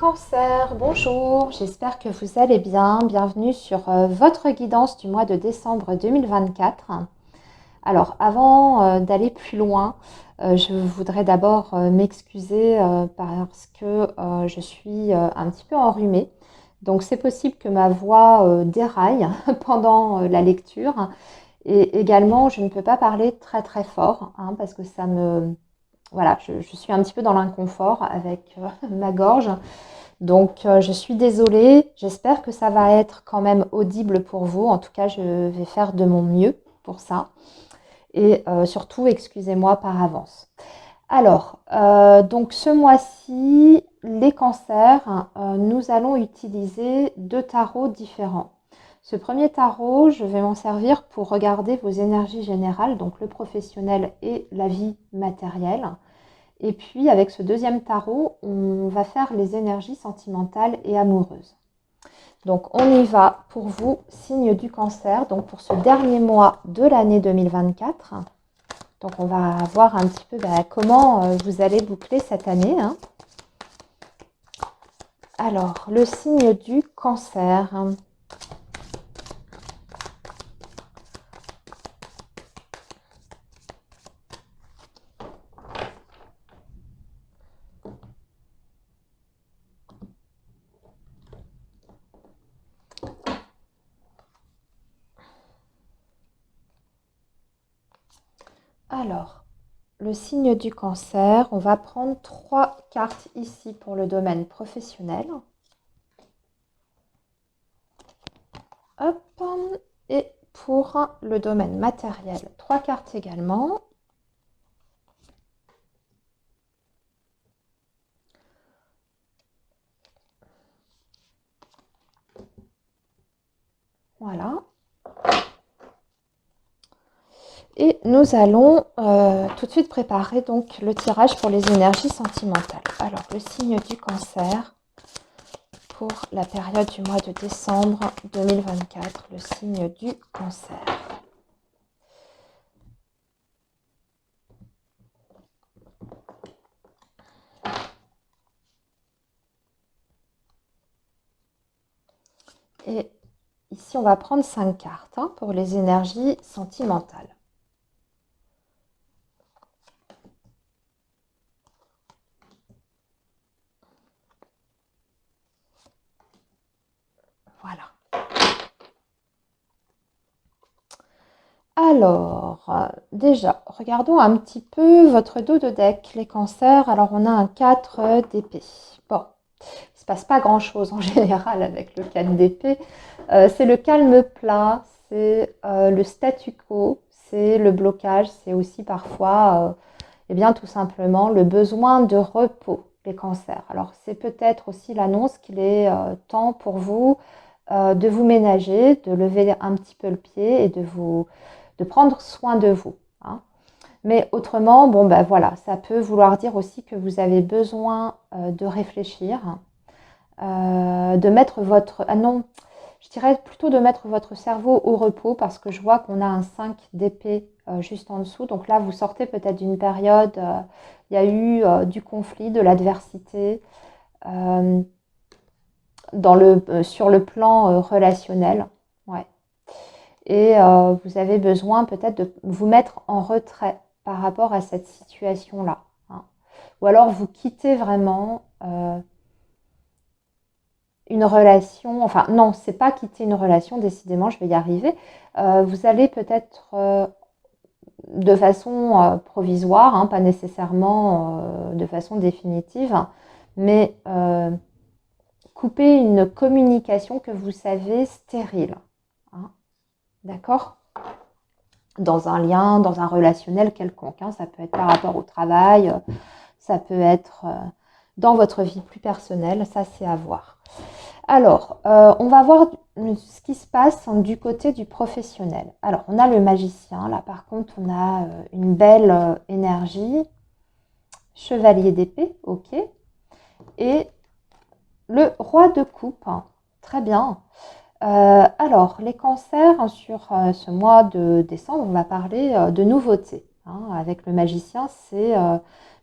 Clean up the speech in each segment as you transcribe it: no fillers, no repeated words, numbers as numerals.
cancers, bonjour, j'espère que vous allez bien. Bienvenue sur votre guidance du mois de décembre 2024. Alors, avant d'aller plus loin, je voudrais d'abord m'excuser parce que je suis un petit peu enrhumée. Donc, c'est possible que ma voix déraille pendant la lecture. Et également, je ne peux pas parler très très fort hein, parce que ça me... Voilà, je suis un petit peu dans l'inconfort avec ma gorge. Donc, je suis désolée. J'espère que ça va être quand même audible pour vous. En tout cas, je vais faire de mon mieux pour ça. Et surtout, excusez-moi par avance. Alors, donc ce mois-ci, les cancers, nous allons utiliser deux tarots différents. Ce premier tarot, je vais m'en servir pour regarder vos énergies générales, donc le professionnel et la vie matérielle. Et puis, avec ce deuxième tarot, on va faire les énergies sentimentales et amoureuses. Donc, on y va pour vous, signe du cancer, donc pour ce dernier mois de l'année 2024. Donc, on va voir un petit peu comment vous allez boucler cette année. Alors, le signe du cancer. Alors, le signe du cancer, on va prendre 3 cartes ici pour le domaine professionnel. Hop, et pour le domaine matériel, 3 cartes également. Voilà. Et nous allons tout de suite préparer donc le tirage pour les énergies sentimentales. Alors, le signe du cancer pour la période du mois de décembre 2024, le signe du cancer. Et ici, on va prendre 5 cartes pour les énergies sentimentales. Voilà. Alors, déjà, regardons un petit peu votre dos de deck, les cancers. Alors, on a un 4 d'épée. Bon, il ne se passe pas grand-chose en général avec le 4 d'épée. C'est le calme plat, c'est le statu quo, c'est le blocage, c'est aussi parfois, eh bien, tout simplement, le besoin de repos, les cancers. Alors, c'est peut-être aussi l'annonce qu'il est temps pour vous de vous ménager, de lever un petit peu le pied et de prendre soin de vous. Mais autrement, bon ben voilà, ça peut vouloir dire aussi que vous avez besoin de réfléchir, de mettre votre... Ah non, je dirais plutôt de mettre votre cerveau au repos parce que je vois qu'on a un 5 d'épée juste en dessous. Donc là, vous sortez peut-être d'une période, il y a eu du conflit, de l'adversité sur le plan relationnel. Ouais. Et vous avez besoin peut-être de vous mettre en retrait par rapport à cette situation-là. Ou alors vous quittez vraiment une relation, enfin non, c'est pas quitter une relation, décidément, je vais y arriver. Vous allez peut-être de façon provisoire, pas nécessairement de façon définitive, mais couper une communication que vous savez stérile. D'accord ? Dans un lien, dans un relationnel quelconque. Ça peut être par rapport au travail, ça peut être dans votre vie plus personnelle, ça c'est à voir. Alors, on va voir ce qui se passe du côté du professionnel. Alors, on a le magicien, là par contre, on a une belle énergie, chevalier d'épée, ok, et le roi de coupe, très bien. Alors, les cancers, sur ce mois de décembre, on va parler de nouveautés. Avec le magicien, c'est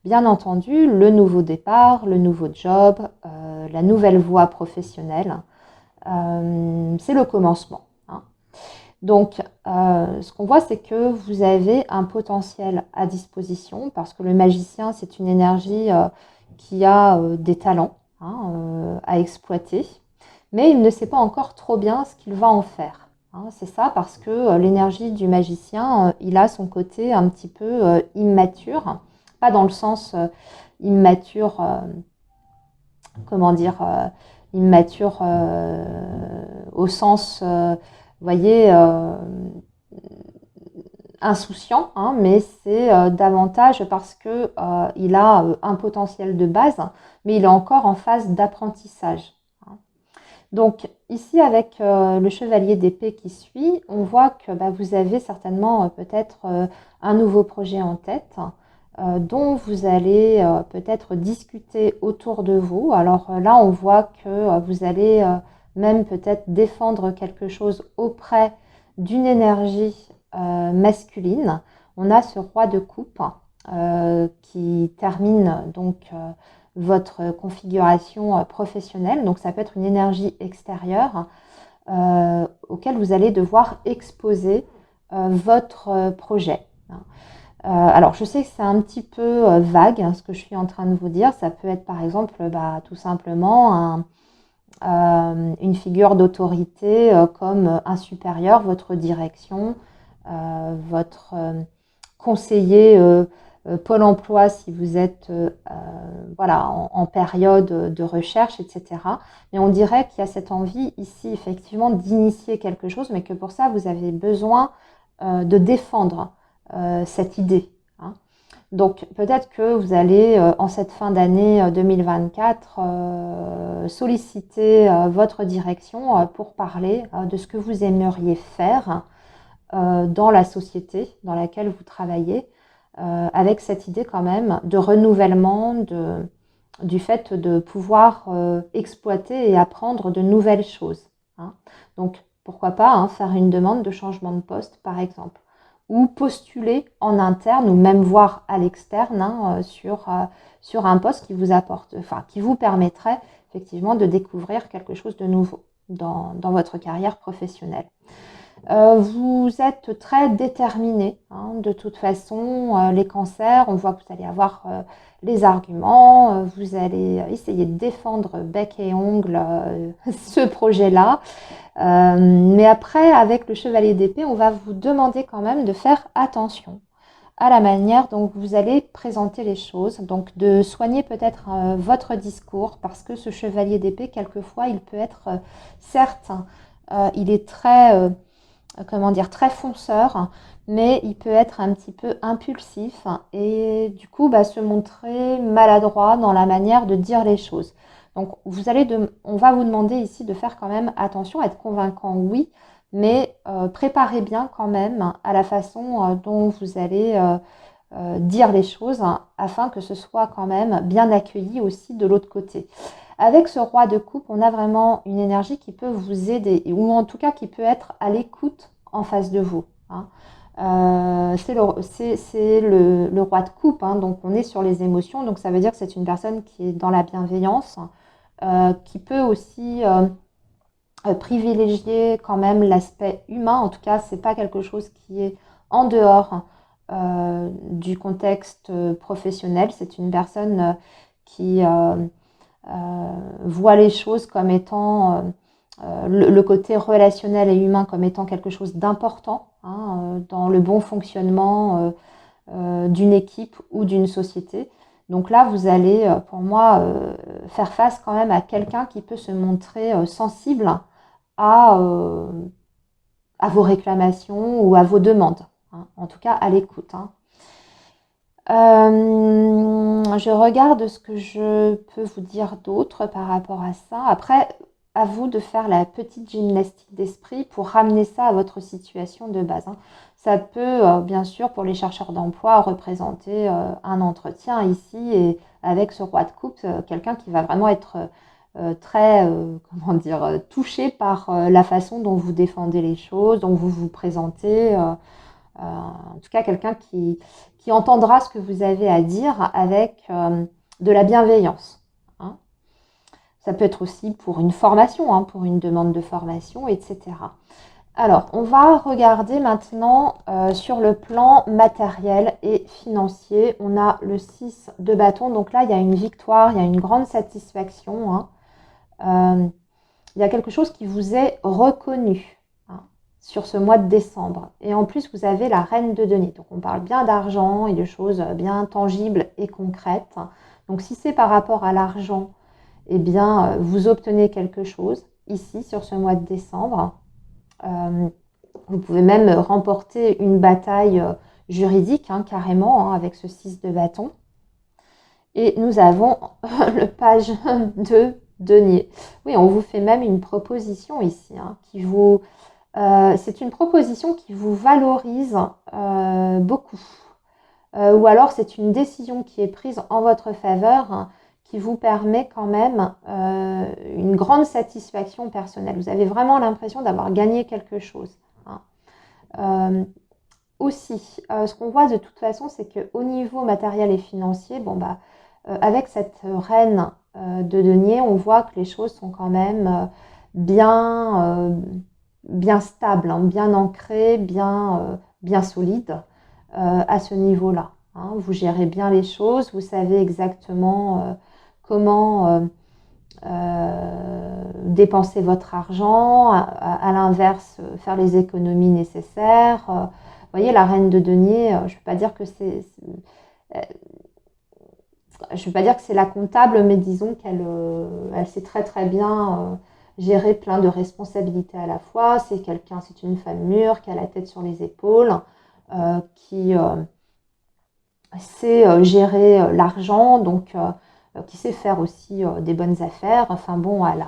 bien entendu le nouveau départ, le nouveau job, la nouvelle voie professionnelle, c'est le commencement. Hein. Donc, ce qu'on voit, c'est que vous avez un potentiel à disposition parce que le magicien, c'est une énergie qui a des talents à exploiter, mais il ne sait pas encore trop bien ce qu'il va en faire. Hein. C'est ça parce que l'énergie du magicien, il a son côté un petit peu immature, pas dans le sens immature, comment dire, immature au sens, vous voyez, insouciant, hein, mais c'est davantage parce que il a un potentiel de base, mais il est encore en phase d'apprentissage. Hein. Donc ici avec le chevalier d'épée qui suit, on voit que vous avez certainement peut-être un nouveau projet en tête dont vous allez peut-être discuter autour de vous. Alors là on voit que vous allez même peut-être défendre quelque chose auprès d'une énergie masculine. On a ce roi de coupe qui termine donc votre configuration professionnelle. Donc ça peut être une énergie extérieure auquel vous allez devoir exposer votre projet. Alors je sais que c'est un petit peu vague ce que je suis en train de vous dire. Ça peut être par exemple tout simplement une figure d'autorité comme un supérieur, votre direction, votre conseiller Pôle emploi si vous êtes voilà, en période de recherche, etc. Mais on dirait qu'il y a cette envie ici effectivement d'initier quelque chose, mais que pour ça vous avez besoin de défendre cette idée. Hein. Donc peut-être que vous allez en cette fin d'année 2024 solliciter votre direction pour parler de ce que vous aimeriez faire dans la société dans laquelle vous travaillez, avec cette idée quand même de renouvellement, du fait de pouvoir exploiter et apprendre de nouvelles choses. Hein. Donc pourquoi pas faire une demande de changement de poste par exemple, ou postuler en interne ou même voir à l'externe sur un poste qui vous apporte, qui vous permettrait effectivement de découvrir quelque chose de nouveau dans votre carrière professionnelle. Vous êtes très déterminé, hein, de toute façon, les cancers, on voit que vous allez avoir les arguments, vous allez essayer de défendre bec et ongle ce projet-là. Mais après, avec le chevalier d'épée, on va vous demander quand même de faire attention à la manière dont vous allez présenter les choses, donc de soigner peut-être votre discours, parce que ce chevalier d'épée, quelquefois, il peut être, certes, il est très très fonceur, mais il peut être un petit peu impulsif et du coup se montrer maladroit dans la manière de dire les choses. Donc on va vous demander ici de faire quand même attention, être convaincant, oui, mais préparez bien quand même à la façon dont vous allez dire les choses afin que ce soit quand même bien accueilli aussi de l'autre côté. Avec ce roi de coupe, on a vraiment une énergie qui peut vous aider, ou en tout cas qui peut être à l'écoute en face de vous. Hein. C'est le roi de coupe, hein, donc on est sur les émotions, donc ça veut dire que c'est une personne qui est dans la bienveillance, qui peut aussi privilégier quand même l'aspect humain. En tout cas, c'est pas quelque chose qui est en dehors du contexte professionnel. C'est une personne qui voit les choses comme étant le côté relationnel et humain comme étant quelque chose d'important dans le bon fonctionnement d'une équipe ou d'une société. Donc là, vous allez, pour moi, faire face quand même à quelqu'un qui peut se montrer sensible à, euh, à vos réclamations ou à vos demandes. Hein. En tout cas, à l'écoute. Hein. Je regarde ce que je peux vous dire d'autre par rapport à ça. Après, à vous de faire la petite gymnastique d'esprit pour ramener ça à votre situation de base. Hein. Ça peut, bien sûr, pour les chercheurs d'emploi, représenter un entretien ici et avec ce roi de coupe, quelqu'un qui va vraiment être très, touché par la façon dont vous défendez les choses, dont vous vous présentez. En tout cas, quelqu'un qui entendra ce que vous avez à dire avec de la bienveillance. Hein. Ça peut être aussi pour une formation, hein, pour une demande de formation, etc. Alors, on va regarder maintenant sur le plan matériel et financier. On a le 6 de bâton. Donc là, il y a une victoire, il y a une grande satisfaction, hein. Il y a quelque chose qui vous est reconnu, hein, sur ce mois de décembre. Et en plus, vous avez la reine de denier. Donc, on parle bien d'argent et de choses bien tangibles et concrètes. Donc, si c'est par rapport à l'argent, eh bien, vous obtenez quelque chose ici, sur ce mois de décembre. Vous pouvez même remporter une bataille juridique, hein, carrément, hein, avec ce 6 de bâton. Et nous avons le page de denier. Oui, on vous fait même une proposition ici, hein, c'est une proposition qui vous valorise beaucoup. Ou alors c'est une décision qui est prise en votre faveur, hein, qui vous permet quand même une grande satisfaction personnelle. Vous avez vraiment l'impression d'avoir gagné quelque chose, hein. Aussi, ce qu'on voit de toute façon, c'est qu'au niveau matériel et financier, bon, avec cette reine de denier, on voit que les choses sont quand même bien stables, hein, bien ancrées, bien solides à ce niveau-là, hein. Vous gérez bien les choses, vous savez exactement comment dépenser votre argent, à l'inverse, faire les économies nécessaires. Vous voyez, la reine de denier, je ne veux pas dire que c'est la comptable, mais disons qu'elle elle sait très très bien gérer plein de responsabilités à la fois. C'est une femme mûre qui a la tête sur les épaules, qui sait gérer l'argent, donc qui sait faire aussi des bonnes affaires. Enfin bon, elle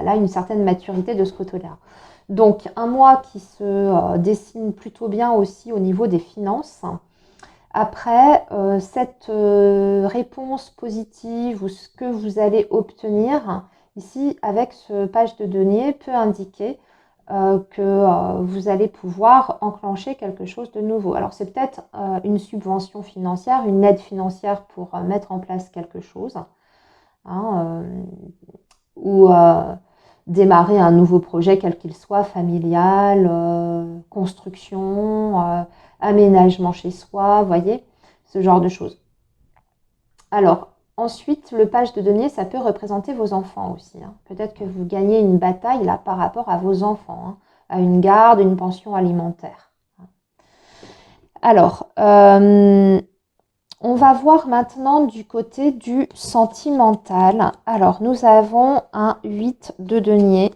a une certaine maturité de ce côté-là. Donc un mois qui se dessine plutôt bien aussi au niveau des finances. Après, cette réponse positive ou ce que vous allez obtenir ici avec ce page de denier peut indiquer que vous allez pouvoir enclencher quelque chose de nouveau. Alors c'est peut-être une subvention financière, une aide financière pour mettre en place quelque chose, hein, ou démarrer un nouveau projet, quel qu'il soit, familial, construction, aménagement chez soi, vous voyez, ce genre de choses. Alors, ensuite, le page de denier, ça peut représenter vos enfants aussi, hein. Peut-être que vous gagnez une bataille là par rapport à vos enfants, hein, à une garde, une pension alimentaire. Alors, on va voir maintenant du côté du sentimental. Alors, nous avons un 8 de denier.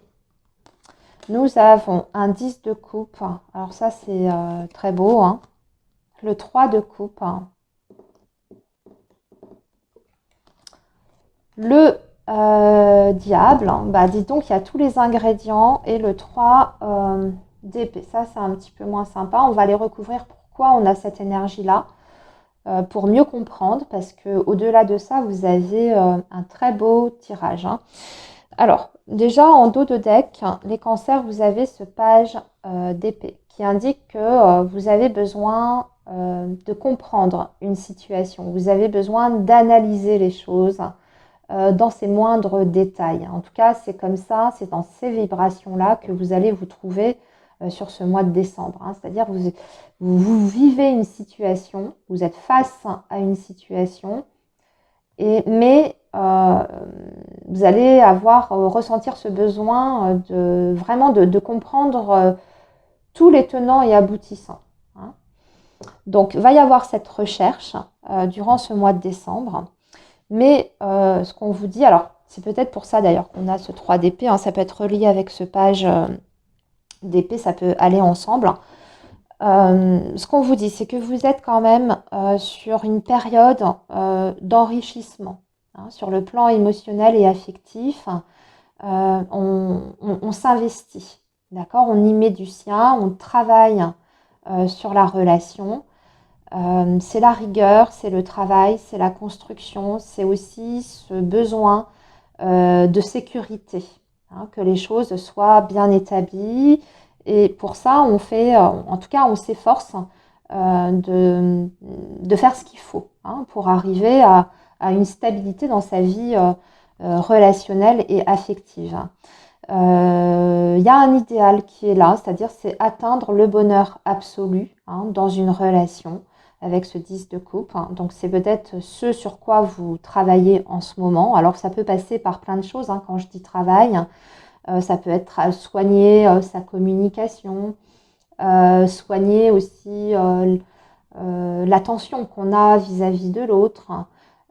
Nous avons un 10 de coupe. Alors ça, c'est très beau, hein. Le 3 de coupe. Le diable. Dis donc, il y a tous les ingrédients. Et le 3 d'épée. Ça, c'est un petit peu moins sympa. On va les recouvrir. Pourquoi on a cette énergie-là? Pour mieux comprendre. Parce qu'au-delà de ça, vous avez un très beau tirage, hein. Alors, déjà en dos de deck, les cancers, vous avez ce page d'épée qui indique que vous avez besoin de comprendre une situation. Vous avez besoin d'analyser les choses dans ses moindres détails. En tout cas, c'est comme ça, c'est dans ces vibrations-là que vous allez vous trouver sur ce mois de décembre, hein. C'est-à-dire vous vivez une situation, vous êtes face à une situation, mais vous allez ressentir ce besoin vraiment de comprendre tous les tenants et aboutissants, hein. Donc, il va y avoir cette recherche durant ce mois de décembre. Mais ce qu'on vous dit, alors c'est peut-être pour ça d'ailleurs qu'on a ce 3 d'épée, hein, ça peut être relié avec ce page d'épée, ça peut aller ensemble. Ce qu'on vous dit, c'est que vous êtes quand même sur une période d'enrichissement, hein, sur le plan émotionnel et affectif. On s'investit, d'accord? On y met du sien, on travaille sur la relation. C'est la rigueur, c'est le travail, c'est la construction, c'est aussi ce besoin de sécurité, hein, que les choses soient bien établies. Et pour ça, en tout cas, on s'efforce de faire ce qu'il faut, hein, pour arriver à une stabilité dans sa vie relationnelle et affective. Il y a un idéal qui est là, c'est-à-dire c'est atteindre le bonheur absolu dans une relation avec ce 10 de coupe. Donc c'est peut-être ce sur quoi vous travaillez en ce moment. Alors ça peut passer par plein de choses. Quand je dis travail, ça peut être soigner sa communication, soigner aussi l'attention qu'on a vis-à-vis de l'autre,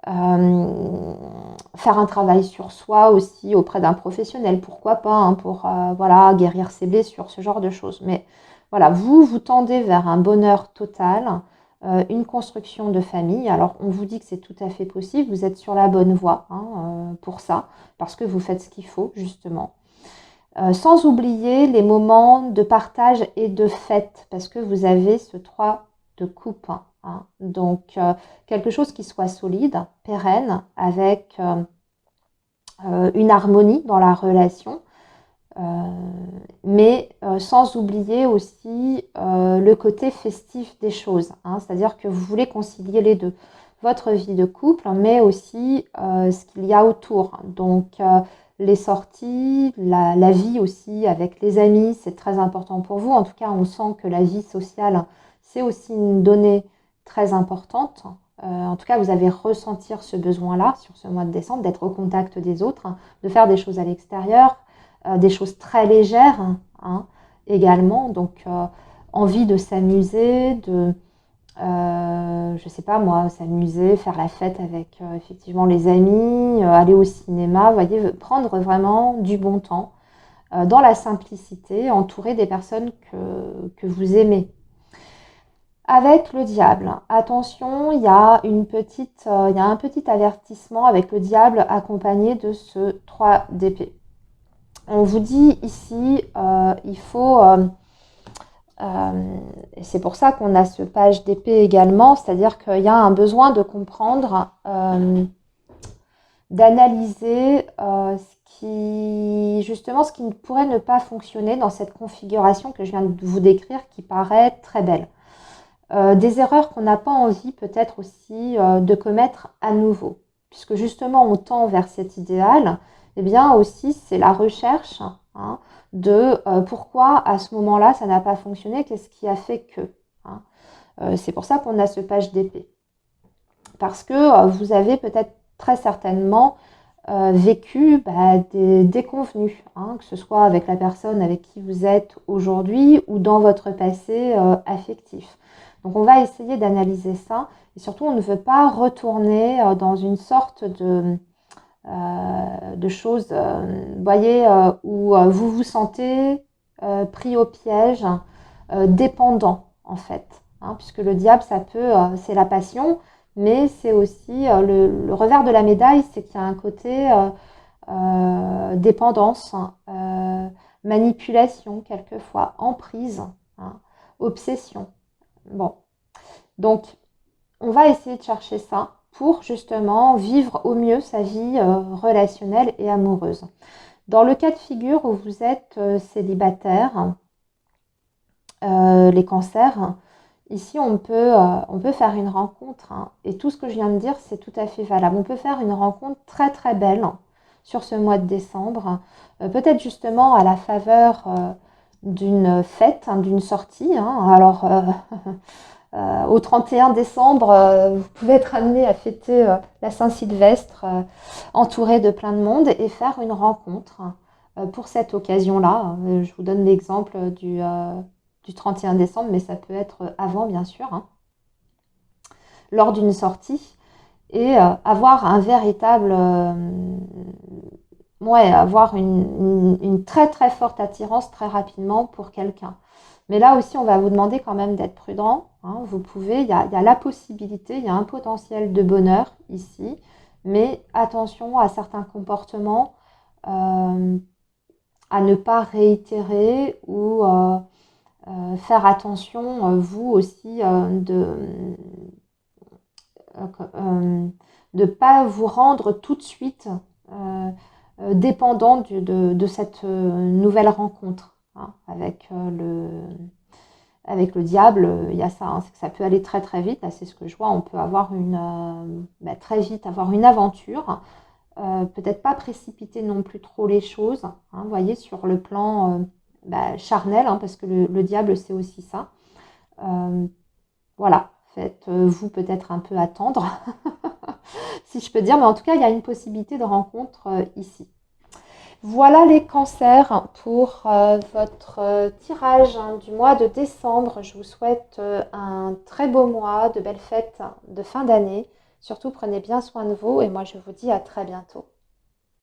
faire un travail sur soi aussi auprès d'un professionnel, pourquoi pas, pour voilà, guérir ses blessures, ce genre de choses. Mais voilà, vous tendez vers un bonheur total, une construction de famille. Alors on vous dit que c'est tout à fait possible, vous êtes sur la bonne voie pour ça, parce que vous faites ce qu'il faut justement. Sans oublier les moments de partage et de fête, parce que vous avez ce 3 de coupe. Donc, quelque chose qui soit solide, pérenne, avec une harmonie dans la relation, mais sans oublier aussi le côté festif des choses. C'est-à-dire que vous voulez concilier les deux. Votre vie de couple, mais aussi ce qu'il y a autour. Donc, les sorties, la vie aussi avec les amis, c'est très important pour vous. En tout cas, on sent que la vie sociale, c'est aussi une donnée très importante. En tout cas, vous avez ressentir ce besoin-là sur ce mois de décembre, d'être au contact des autres, de faire des choses à l'extérieur, des choses très légères également. Donc, envie de s'amuser, de je sais pas moi, s'amuser, faire la fête avec effectivement les amis, aller au cinéma, vous voyez, prendre vraiment du bon temps, dans la simplicité, entouré des personnes que vous aimez. Avec le diable, attention, il y a il y a un petit avertissement avec le diable accompagné de ce 3 d'épée. On vous dit ici, il faut et c'est pour ça qu'on a ce page d'épée également, c'est-à-dire qu'il y a un besoin de comprendre, d'analyser ce qui pourrait ne pas fonctionner dans cette configuration que je viens de vous décrire qui paraît très belle. Des erreurs qu'on n'a pas envie peut-être aussi de commettre à nouveau, puisque justement on tend vers cet idéal, et bien aussi c'est la recherche de pourquoi à ce moment-là ça n'a pas fonctionné, qu'est-ce qui a fait que. C'est pour ça qu'on a ce page d'épée. Parce que vous avez peut-être très certainement vécu des déconvenus, que ce soit avec la personne avec qui vous êtes aujourd'hui ou dans votre passé affectif. Donc on va essayer d'analyser ça et surtout on ne veut pas retourner dans une sorte de choses, voyez, où vous vous sentez pris au piège, dépendant en fait. Puisque le diable, ça peut, c'est la passion, mais c'est aussi le revers de la médaille, c'est qu'il y a un côté dépendance, manipulation quelquefois, emprise, obsession. Bon, donc on va essayer de chercher ça pour justement vivre au mieux sa vie relationnelle et amoureuse. Dans le cas de figure où vous êtes célibataire, les cancers, ici on peut faire une rencontre, et tout ce que je viens de dire c'est tout à fait valable. On peut faire une rencontre très très belle sur ce mois de décembre, peut-être justement à la faveur d'une fête, d'une sortie. Alors au 31 décembre, vous pouvez être amené à fêter la Saint-Sylvestre entouré de plein de monde et faire une rencontre pour cette occasion-là. Je vous donne l'exemple du 31 décembre, mais ça peut être avant, bien sûr, lors d'une sortie, et avoir un véritable... avoir une très très forte attirance très rapidement pour quelqu'un. Mais là aussi, on va vous demander quand même d'être prudent. Vous pouvez, il y a la possibilité, il y a un potentiel de bonheur ici, mais attention à certains comportements, à ne pas réitérer ou faire attention, vous aussi, de ne pas vous rendre tout de suite dépendant de cette nouvelle rencontre avec le diable. Il y a ça, c'est que ça peut aller très très vite. Là, c'est ce que je vois. On peut avoir très vite avoir une aventure Peut-être pas précipiter non plus trop les choses, hein, vous voyez, sur le plan charnel, hein, parce que le diable, c'est aussi ça. Euh, voilà, faites-vous peut-être un peu attendre, si je peux dire, mais en tout cas, il y a une possibilité de rencontre ici. Voilà les cancers pour votre tirage, hein, du mois de décembre. Je vous souhaite un très beau mois, de belles fêtes de fin d'année. Surtout, prenez bien soin de vous et moi, je vous dis à très bientôt.